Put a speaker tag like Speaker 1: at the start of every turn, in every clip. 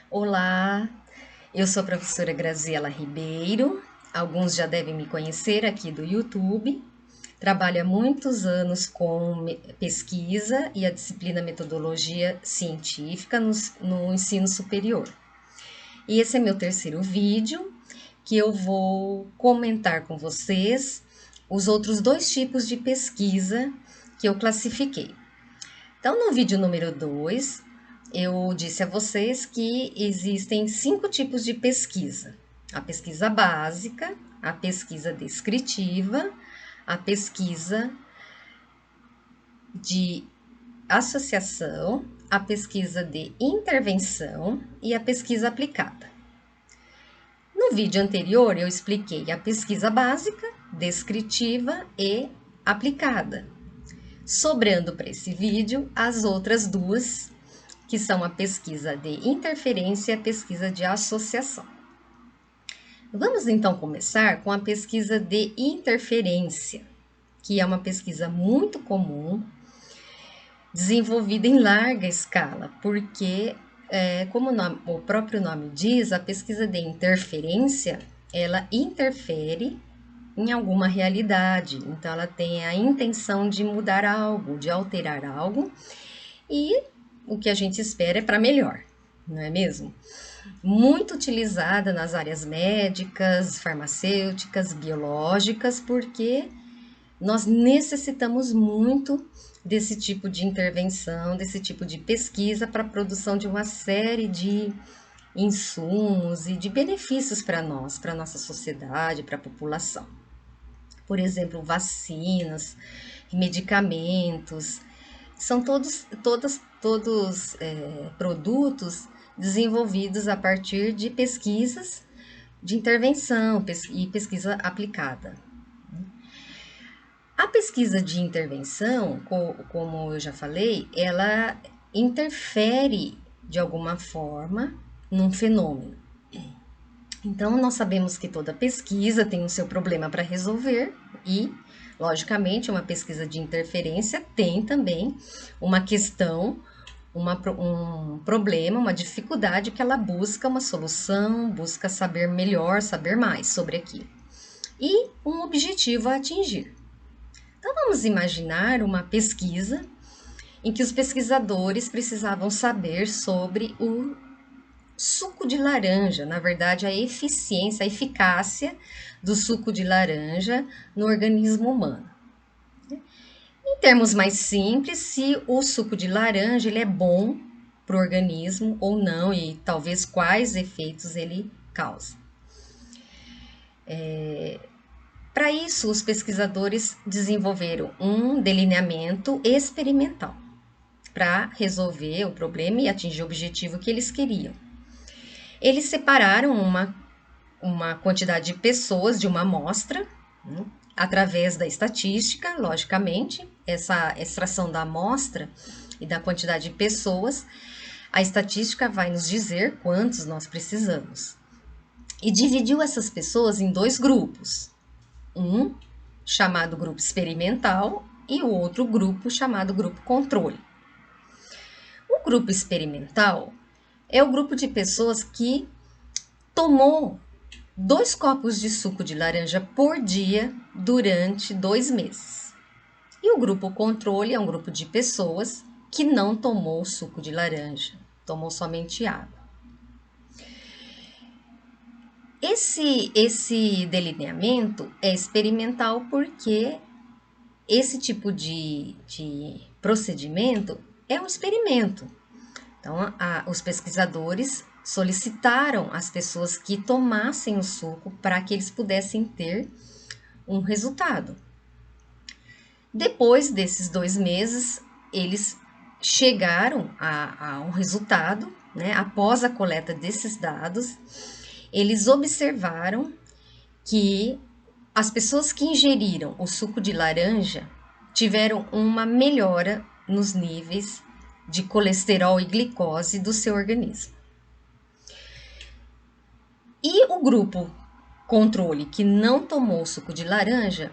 Speaker 1: Olá, eu sou a professora Graziela Ribeiro. Alguns já devem me conhecer aqui do YouTube. Trabalho há muitos anos com pesquisa e a disciplina metodologia científica no ensino superior. E esse é meu terceiro vídeo que eu vou comentar com vocês os outros dois tipos de pesquisa que eu classifiquei. Então, no vídeo número 2, eu disse a vocês que existem 5 tipos de pesquisa: a pesquisa básica, a pesquisa descritiva, a pesquisa de associação, a pesquisa de intervenção e a pesquisa aplicada. No vídeo anterior, eu expliquei a pesquisa básica, descritiva e aplicada. Sobrando para esse vídeo as outras duas, que são a pesquisa de interferência e a pesquisa de associação. Vamos então começar com a pesquisa de interferência, que é uma pesquisa muito comum, desenvolvida em larga escala, porque, como o próprio nome diz, a pesquisa de interferência, ela interfere em alguma realidade, então ela tem a intenção de mudar algo, de alterar algo, e o que a gente espera é para melhor, não é mesmo? Muito utilizada nas áreas médicas, farmacêuticas, biológicas, porque nós necessitamos muito desse tipo de intervenção, desse tipo de pesquisa para a produção de uma série de insumos e de benefícios para nós, para a nossa sociedade, para a população. Por exemplo, vacinas, medicamentos, são todos produtos desenvolvidos a partir de pesquisas de intervenção e pesquisa aplicada. A pesquisa de intervenção, como eu já falei, ela interfere de alguma forma num fenômeno. Então, nós sabemos que toda pesquisa tem o seu problema para resolver e, logicamente, uma pesquisa de interferência tem também uma questão, um problema, uma dificuldade que ela busca uma solução, busca saber melhor, saber mais sobre aquilo. E um objetivo a atingir. Então, vamos imaginar uma pesquisa em que os pesquisadores precisavam saber sobre o suco de laranja, na verdade, a eficiência, a eficácia do suco de laranja no organismo humano. Em termos mais simples, se o suco de laranja ele é bom para o organismo ou não, e talvez quais efeitos ele causa. Para isso, os pesquisadores desenvolveram um delineamento experimental para resolver o problema e atingir o objetivo que eles queriam. Eles separaram uma quantidade de pessoas de uma amostra, através da estatística, logicamente, essa extração da amostra e da quantidade de pessoas, a estatística vai nos dizer quantos nós precisamos. E dividiu essas pessoas em dois grupos, um chamado grupo experimental e o outro grupo chamado grupo controle. O grupo experimental é o grupo de pessoas que tomou 2 copos de suco de laranja por dia durante 2 meses. E o grupo controle é um grupo de pessoas que não tomou suco de laranja, tomou somente água. Esse delineamento é experimental porque esse tipo de procedimento é um experimento. Então, os pesquisadores solicitaram às pessoas que tomassem o suco para que eles pudessem ter um resultado. Depois desses 2 meses, eles chegaram a um resultado, né? Após a coleta desses dados, eles observaram que as pessoas que ingeriram o suco de laranja tiveram uma melhora nos níveis de colesterol e glicose do seu organismo. E o grupo controle que não tomou suco de laranja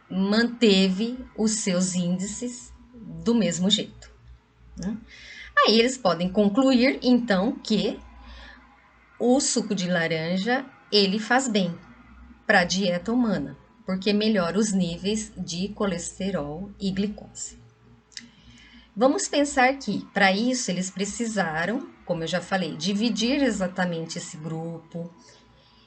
Speaker 1: manteve os seus índices do mesmo jeito. Aí eles podem concluir, então, que o suco de laranja, ele faz bem para a dieta humana, porque melhora os níveis de colesterol e glicose. Vamos pensar que, para isso, eles precisaram, como eu já falei, dividir exatamente esse grupo,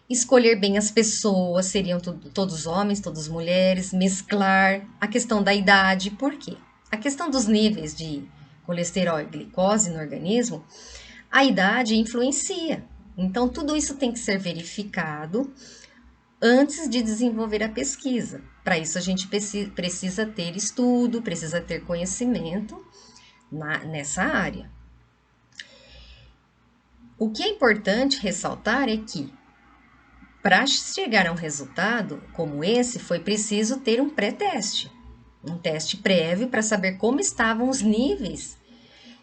Speaker 1: escolher bem as pessoas, seriam todos homens, todas mulheres, mesclar a questão da idade, por quê? A questão dos níveis de colesterol e glicose no organismo, a idade influencia. Então, tudo isso tem que ser verificado antes de desenvolver a pesquisa. Para isso, a gente precisa ter estudo, precisa ter conhecimento nessa área. O que é importante ressaltar é que, para chegar a um resultado como esse, foi preciso ter um pré-teste, um teste prévio para saber como estavam os níveis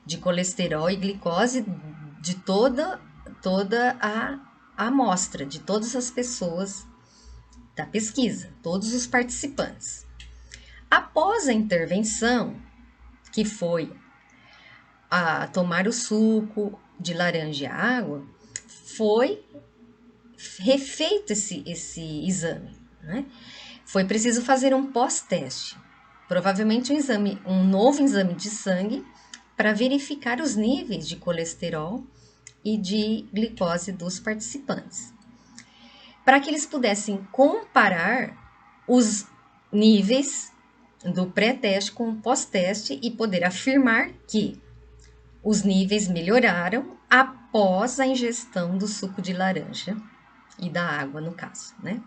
Speaker 1: de colesterol e glicose de toda a amostra, de todas as pessoas da pesquisa, todos os participantes. Após a intervenção, que foi a tomar o suco de laranja e água, foi refeito esse exame, né? Foi preciso fazer um pós-teste, provavelmente um novo exame de sangue para verificar os níveis de colesterol e de glicose dos participantes, para que eles pudessem comparar os níveis do pré-teste com o pós-teste e poder afirmar que os níveis melhoraram após a ingestão do suco de laranja e da água, no caso, né?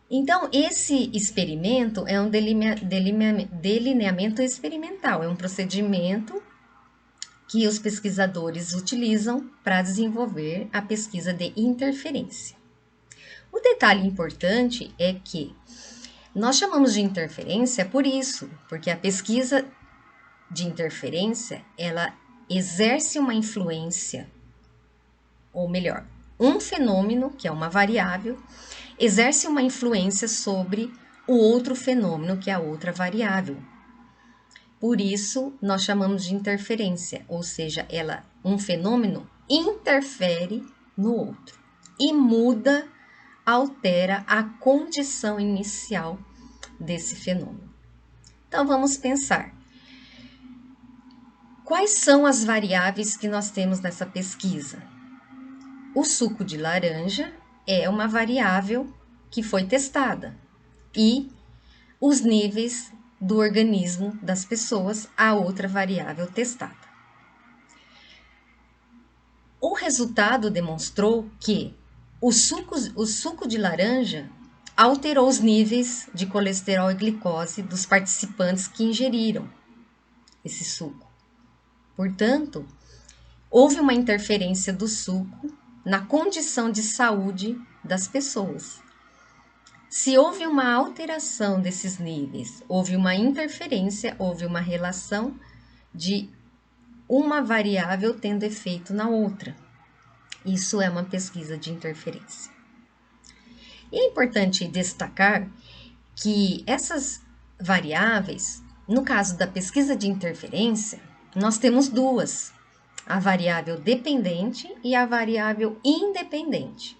Speaker 1: Então, esse experimento é um delineamento experimental, é um procedimento que os pesquisadores utilizam para desenvolver a pesquisa de interferência. O detalhe importante é que nós chamamos de interferência por isso, porque a pesquisa de interferência, ela exerce uma influência, ou melhor, um fenômeno, que é uma variável, exerce uma influência sobre o outro fenômeno, que é a outra variável. Por isso, nós chamamos de interferência, ou seja, um fenômeno interfere no outro e muda, altera a condição inicial desse fenômeno. Então, vamos pensar. Quais são as variáveis que nós temos nessa pesquisa? O suco de laranja é uma variável que foi testada e os níveis do organismo das pessoas, a outra variável testada. O resultado demonstrou que o suco de laranja alterou os níveis de colesterol e glicose dos participantes que ingeriram esse suco. Portanto, houve uma interferência do suco na condição de saúde das pessoas. Se houve uma alteração desses níveis, houve uma interferência, houve uma relação de uma variável tendo efeito na outra. Isso é uma pesquisa de interferência. E é importante destacar que essas variáveis, no caso da pesquisa de interferência, nós temos duas: a variável dependente e a variável independente.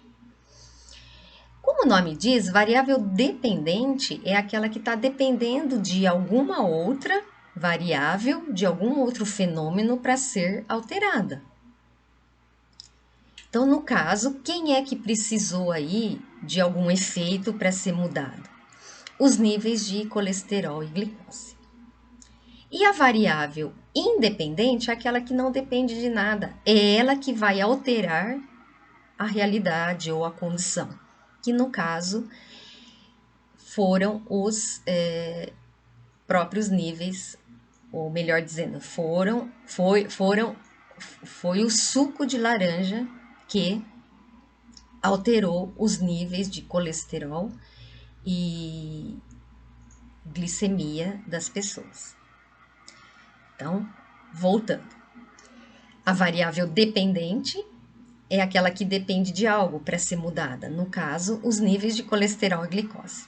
Speaker 1: Como o nome diz, variável dependente é aquela que está dependendo de alguma outra variável, de algum outro fenômeno para ser alterada. Então, no caso, quem é que precisou aí de algum efeito para ser mudado? Os níveis de colesterol e glicose. E a variável independente é aquela que não depende de nada, é ela que vai alterar a realidade ou a condição, que no caso foram os próprios níveis, ou melhor dizendo, foi o suco de laranja que alterou os níveis de colesterol e glicemia das pessoas. Então, voltando. A variável dependente é aquela que depende de algo para ser mudada, no caso, os níveis de colesterol e glicose.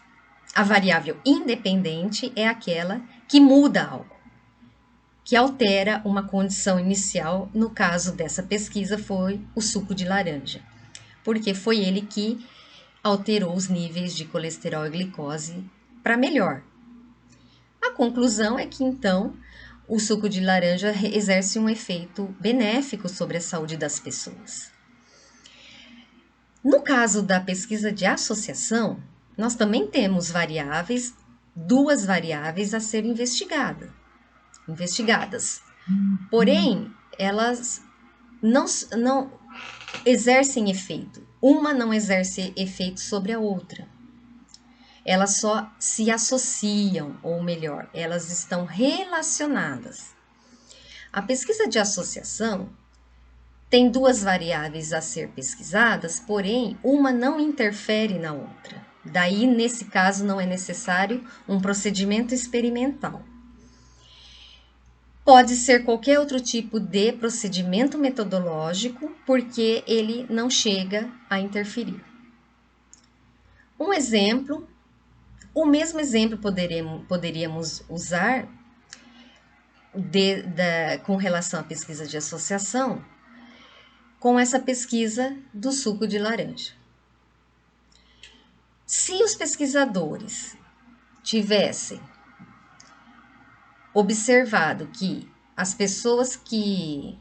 Speaker 1: A variável independente é aquela que muda algo, que altera uma condição inicial. No caso dessa pesquisa, foi o suco de laranja, porque foi ele que alterou os níveis de colesterol e glicose para melhor. A conclusão é que, então, o suco de laranja exerce um efeito benéfico sobre a saúde das pessoas. No caso da pesquisa de associação, nós também temos duas variáveis a serem investigadas. Porém, elas não exercem efeito. Uma não exerce efeito sobre a outra. Elas só se associam, ou melhor, elas estão relacionadas. A pesquisa de associação tem duas variáveis a ser pesquisadas, porém, uma não interfere na outra. Daí, nesse caso, não é necessário um procedimento experimental. Pode ser qualquer outro tipo de procedimento metodológico, porque ele não chega a interferir. Um exemplo, o mesmo exemplo poderíamos usar com relação à pesquisa de associação, com essa pesquisa do suco de laranja. Se os pesquisadores tivessem observado que as pessoas que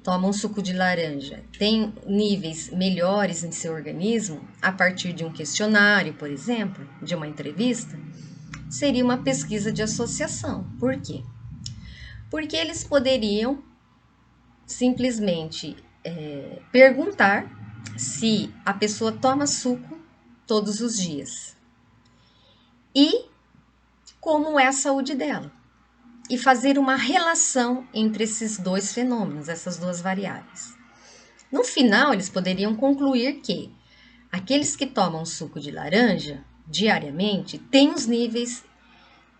Speaker 1: tomam suco de laranja têm níveis melhores em seu organismo, a partir de um questionário, por exemplo, de uma entrevista, seria uma pesquisa de associação. Por quê? Porque eles poderiam simplesmente perguntar se a pessoa toma suco todos os dias e como é a saúde dela, e fazer uma relação entre esses dois fenômenos, essas duas variáveis. No final, eles poderiam concluir que aqueles que tomam suco de laranja diariamente têm os níveis,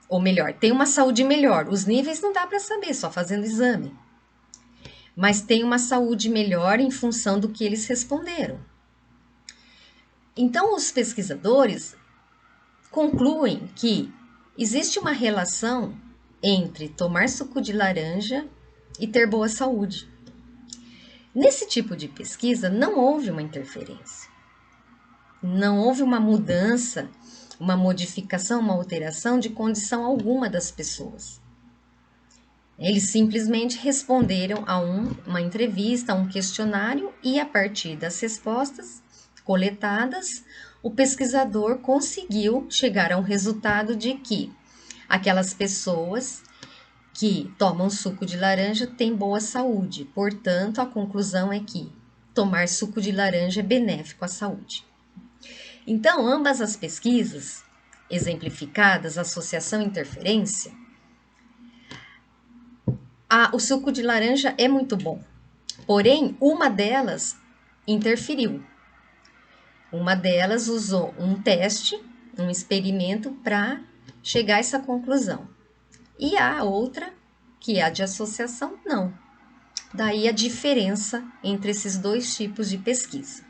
Speaker 1: ou melhor, têm uma saúde melhor. Os níveis não dá para saber só fazendo exame, mas tem uma saúde melhor em função do que eles responderam. Então, os pesquisadores concluem que existe uma relação entre tomar suco de laranja e ter boa saúde. Nesse tipo de pesquisa, não houve uma interferência. Não houve uma mudança, uma modificação, uma alteração de condição alguma das pessoas. Eles simplesmente responderam a uma entrevista, a um questionário, e a partir das respostas coletadas, o pesquisador conseguiu chegar a um resultado de que aquelas pessoas que tomam suco de laranja têm boa saúde. Portanto, a conclusão é que tomar suco de laranja é benéfico à saúde. Então, ambas as pesquisas exemplificadas, associação e interferência, o suco de laranja é muito bom. Porém, uma delas interferiu. Uma delas usou um teste, um experimento para chegar a essa conclusão. E a outra, que é a de associação, não. Daí a diferença entre esses dois tipos de pesquisa.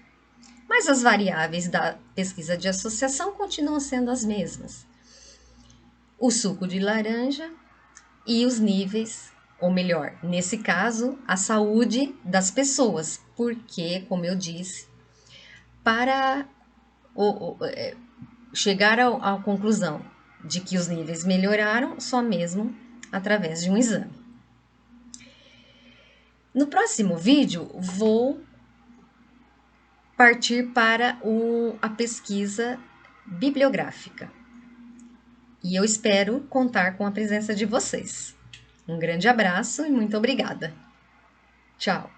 Speaker 1: Mas as variáveis da pesquisa de associação continuam sendo as mesmas. O suco de laranja e os níveis, ou melhor, nesse caso, a saúde das pessoas, porque, como eu disse, para chegar à conclusão de que os níveis melhoraram só mesmo através de um exame. No próximo vídeo, vou partir para a pesquisa bibliográfica. E eu espero contar com a presença de vocês. Um grande abraço e muito obrigada. Tchau!